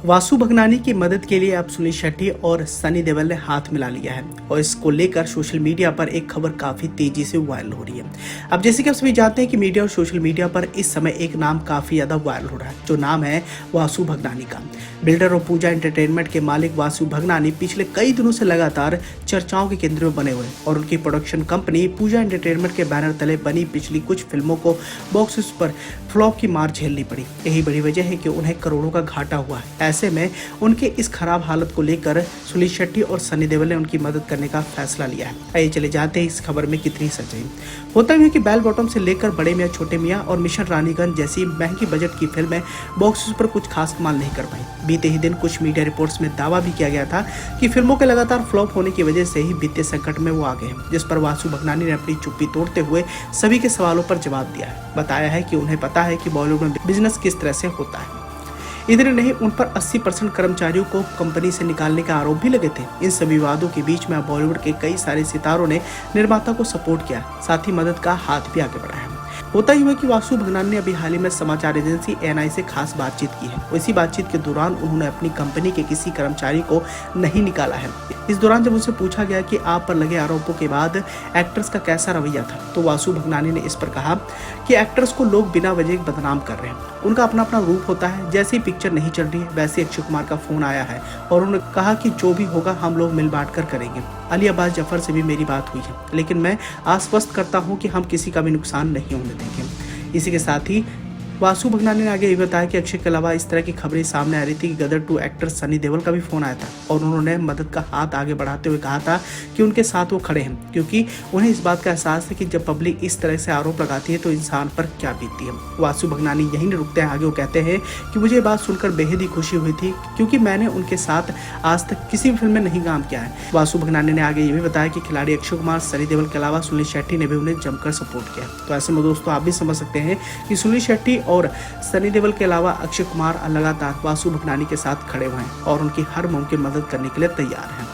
वासु भगनानी की मदद के लिए अब सुनील शेट्टी और सनी देओल ने हाथ मिला लिया है और इसको लेकर सोशल मीडिया पर एक खबर काफी तेजी से वायरल हो रही है। अब जैसे कि आप सभी जानते हैं कि मीडिया और सोशल मीडिया पर इस समय एक नाम काफी ज्यादा वायरल हो रहा है, जो नाम है वासु भगनानी का। बिल्डर और पूजा एंटरटेनमेंट के मालिक वासु भगनानी पिछले कई दिनों से लगातार चर्चाओं के केंद्र में बने हुए और उनकी प्रोडक्शन कंपनी पूजा एंटरटेनमेंट के बैनर तले बनी पिछली कुछ फिल्मों को बॉक्स ऑफिस पर फ्लॉप की मार झेलनी पड़ी। यही बड़ी वजह है कि उन्हें करोड़ों का घाटा हुआ है। ऐसे में उनके इस खराब हालत को लेकर सुनील शेट्टी और सनी देओल ने उनकी मदद करने का फैसला लिया है। आइए चले जाते हैं इस खबर में कितनी सच्चाई। होता है कि बेल बॉटम से लेकर बड़े मियां छोटे मियां और मिशन रानीगंज जैसी महंगी बजट की फिल्में बॉक्स ऑफिस पर कुछ खास कमाल नहीं कर पाई। बीते ही दिन कुछ मीडिया रिपोर्ट्स में दावा भी किया गया था कि फिल्मों के लगातार फ्लॉप होने की वजह से ही वित्तीय संकट में वो आ गए हैं, जिस पर वासु भगनानी ने अपनी चुप्पी तोड़ते हुए सभी के सवालों पर जवाब दिया है। बताया है कि उन्हें पता है कि बॉलीवुड में बिजनेस किस तरह से होता है। इधर नहीं, उन पर 80% कर्मचारियों को कंपनी से निकालने का आरोप भी लगे थे। इन सभी विवादों के बीच में बॉलीवुड के कई सारे सितारों ने निर्माता को सपोर्ट किया, साथ ही मदद का हाथ भी आगे बढ़ाया। होता ही हुआ कि वासु भगनानी ने अभी हाल ही में समाचार एजेंसी एएनआई से खास बातचीत की है। इसी बातचीत के दौरान उन्होंने अपनी कंपनी के किसी कर्मचारी को नहीं निकाला है। इस दौरान जब उनसे पूछा गया कि आप पर लगे आरोपों के बाद एक्टर्स का कैसा रवैया था, तो वासु भगनानी ने इस पर कहा कि एक्टर्स को लोग बिना वजह बदनाम कर रहे हैं। उनका अपना अपना रूप होता है। जैसे ही पिक्चर नहीं चल रही है, वैसे अक्षय कुमार का फोन आया है और उन्होंने कहा कि जो भी होगा हम लोग मिल बांट कर करेंगे। अली अब्बास जफर से भी मेरी बात हुई है, लेकिन मैं आश्वस्त करता हूँ कि हम किसी का भी नुकसान नहीं होने देंगे। इसी के साथ ही वासु भगनानी ने आगे ये बताया कि अक्षय के अलावा इस तरह की खबरें सामने आ रही थी कि गदर 2 एक्टर सनी देओल का भी फोन आया था और उन्होंने मदद का हाथ आगे बढ़ाते हुए कहा था कि उनके साथ वो खड़े हैं, क्योंकि उन्हें इस बात का एहसास है कि जब पब्लिक इस तरह से आरोप लगाती है तो इंसान पर क्या बीतती है। वासु भगनानी यहीं नहीं रुकते हैं, आगे वो कहते हैं कि मुझे ये बात सुनकर बेहद ही खुशी हुई थी, क्योंकि मैंने उनके साथ आज तक किसी भी फिल्म में नहीं काम किया है। वासु भगनानी ने आगे ये भी बताया कि खिलाड़ी अक्षय कुमार, सनी देओल के अलावा सुनील शेट्टी ने भी उन्हें जमकर सपोर्ट किया। तो ऐसे में दोस्तों आप भी समझ सकते हैं कि सुनील शेट्टी और सनी देओल के अलावा अक्षय कुमार लगातार वासु भगनानी के साथ खड़े हुए हैं और उनकी हर मुमकिन मदद करने के लिए तैयार हैं।